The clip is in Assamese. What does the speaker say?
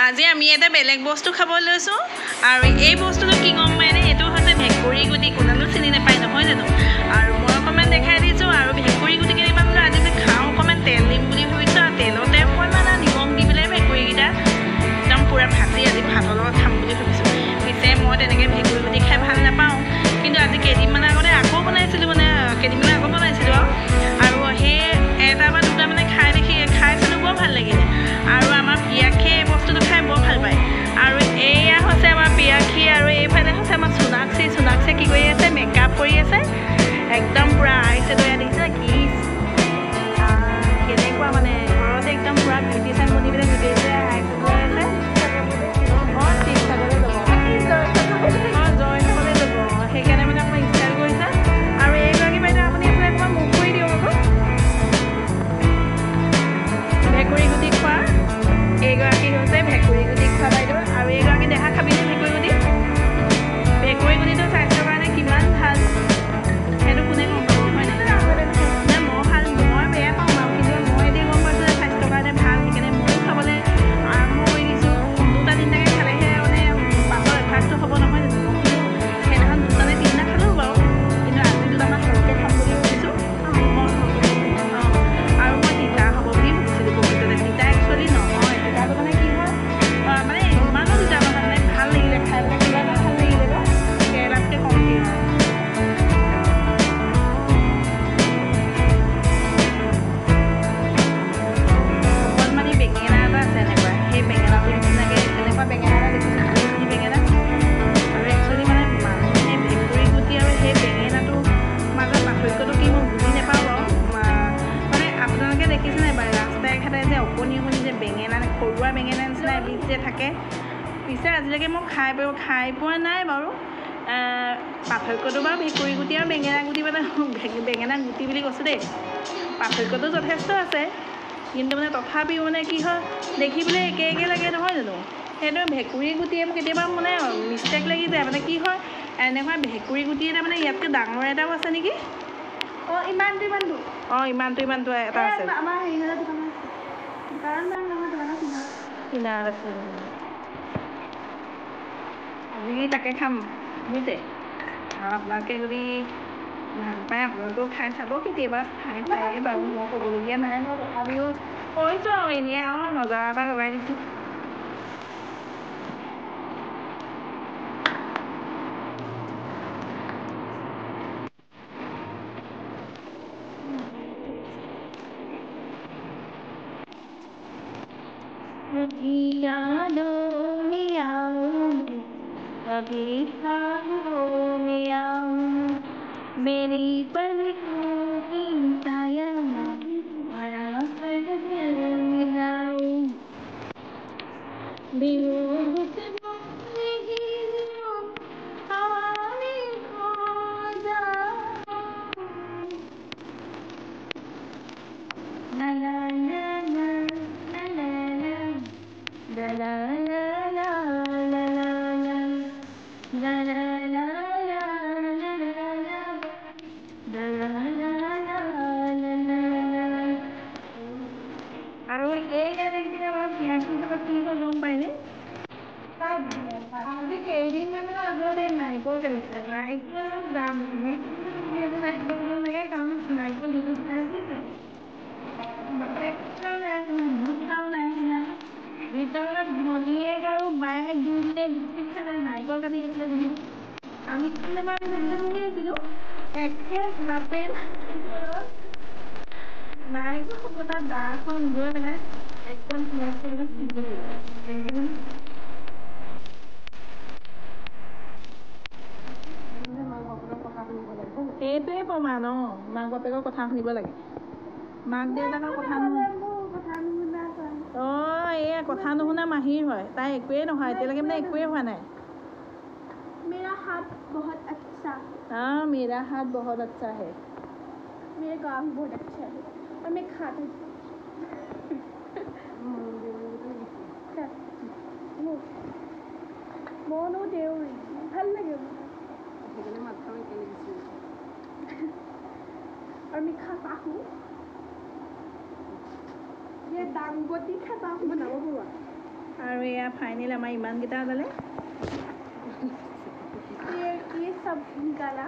আজি আমি এটা বেলেগ বস্তু খাব লৈছোঁ আৰু এই বস্তুটো কি গম পায়নে এইটো হৈছে ভেকুৰী গুটি কোনেও চিনি নাপায় নহয় জানো আৰু মই অকণমান দেখাই দিছোঁ আৰু ভেকুৰী গুটি কেইটামান আজি যে খাওঁ অকণমান তেল দিম বুলি ভাবিছোঁ আৰু তেলতে অকণমান নিমখ দি পেলাই ভেকুৰীকেইটা একদম পূৰা ভাজি আজি ভাতৰ লগত খাম বুলি ভাবিছোঁ পিছে মই তেনেকৈ ভেকুৰী গুটি খাই ভাল নাপাওঁ কিন্তু আজি কেইদিনমান আগতে আকৌ বনাইছিলোঁ কেইদিনমান আগত বনাইছিলোঁ আৰু সেই এটা বা দুটা খাইছিলোঁ বৰ ভাল লাগিলে আৰু আমাৰ পিয়াক্ষীয়ে এই বস্তুটো খাই বৰ ভাল পায় আৰু এয়া হৈছে আমাৰ পিয়াক্ষী আৰু এইফালে হৈছে আমাৰ সোণাক্ষীয়ে কি কৰি আছে মেকআপ কৰি আছে একদম পূৰা আহিছে তৈয়াৰ দেখিছে কি কেনেকুৱা মানে ঘৰতে একদম পূৰা বিউটিচিয়ান বনি পেলাই গোটেইছে আহিছে লৈ আছে অঁ শিৱসাগৰলৈ যাব অঁ জয়সাগৰলৈ যাব সেইকাৰণে মানে অকণমান ষ্টাইল কৰিছে আৰু এইগৰাকী বাইদেউ আপুনি এইফালে অকণমান মুখ কৰি দিয়ক আকৌ ভেকুৰী গুটি খোৱা এইগৰাকী হৈছে ভেকুৰী গুটি খোৱা বাইদেউ আৰু এইগৰাকী দেহা খাবিনে ভেকুৰী গুটিটো স্বাস্থ্যৰ কাৰণে কিমান ভাল সেইটো কোনে গম পাইছে হয় নাই মই বেয়া পাওঁ বাৰু কিন্তু মই এতিয়া গম পাইছোঁ যে স্বাস্থ্যৰ কাৰণে ভাল সেইকাৰণে ময়ো খাবলৈ আৰম্ভ কৰি দিছোঁ দুটা তিনিটাকৈ খালেহে মানে পাছৰ অভ্যাসটো হ'ব নহয় জানো মই কিন্তু সেইদিনাখন দুটা নে তিনিটা খালোঁ বাৰু কিন্তু আজি দুটামান সৰহকৈ খাম বুলি ভাবিছোঁ আৰু মই তিতা হ'ব বুলি ভাবিছিলোঁ প্ৰকৃততে তিতা একচুৱেলি নহয় তিতাটো মানে কি হয় মানে ইমানো তিতা নহয় মানে ভাল লাগিলে খাই পেলাই কিবা এটা ভাল লাগিলে বাৰু কেৰেলাতকৈ কমকৈ অকণমানি বেঙেনা এটা আছে এনেকুৱা সেই বেঙেনাটো নিচিনাকৈ তেনেকুৱা বেঙেনা এটা দেখিছোঁ ভেকুৰী বেঙেনা আৰু একচুৱেলি মানে মানুহে ভেকুৰী গুটি আৰু সেই বেঙেনাটো মাজৰ পাৰ্থক্যটো কি মই বুজি নাপাওঁ বাৰু মানে আপোনালোকে দেখিছে নাই বাৰু ৰাস্তাই ঘাটে যে অকণি যে বেঙেনা সৰুৱা বেঙেনা নিচিনা এবিধ যে থাকে পিছে আজিলৈকে মই খাই পোৱা নাই বাৰু পাৰ্থক্যটো বাৰু ভেকুৰী গুটি আৰু বেঙেনা গুটি মানে বেঙেনা গুটি বুলি কৈছোঁ দেই পাৰ্থক্যটো যথেষ্ট আছে কিন্তু মানে তথাপিও মানে কি হয় দেখিবলৈ একে লাগে নহয় জানো সেইটো ভেকুৰী গুটিয়ে কেতিয়াবা মানে মিষ্টেক লাগি যায় মানে কি হয় এনেকুৱা ভেকুৰী গুটি এটা মানে ইয়াতকৈ ডাঙৰ এটাও আছে নেকি অঁ ইমানটো এটা আছে কিনাৰত আছে আজি তাকে খাম বুজিছে আৰু আপোনালোকে যদি ভাল পায় আপোনালোকেও খাই চাব কেতিয়াবা খাই বাৰু মই ক'বলগীয়া নাই বাৰু তথাপিও কৈছোঁ আৰু এনেই আৰু নজৰ এটা লগাই দিছোঁ मेरी पलकों की छाया बड़ा আৰু এই গানকেইটা বাৰু পিয়াক্ষীৰ লগত কি হয় গম পায়নে আজি কেইদিনমানৰ আগতে নাৰিকল কাটিছে নাৰিকলৰ দাম লাগে কাৰণ নাৰিকল দুটো খাইছে ভিতৰত ভনীয়েক আৰু বায়েক দুয়োজনে নাৰিকল কাটি আছিলে আমি আছিলোঁ একে বাপে নাৰিকল কটা দাখন গৈ পেলাই একদম সেইটোৱে প্ৰমাণ মাক বাপেকৰ কথা শুনিব লাগে মাক দেউতাকৰ কথা এয়া কথা নুশুনা মাহীৰ হয় তাই একোৱেই নহয় এতিয়ালৈকে মানে একোৱেই হোৱা নাই मेरा हाथ बहुत अच्छा मेरा हाथ बहुत अच्छा है मेरा काम बहुत अच्छा है और मैं खाता মনো দেউৰী ভাল লাগে और मैं खाता हूँ ये दांगबटी खाता हूँ আৰু এয়া ফাইনেল আমাৰ ইমানকেইটা ওলালে ये सब निकाला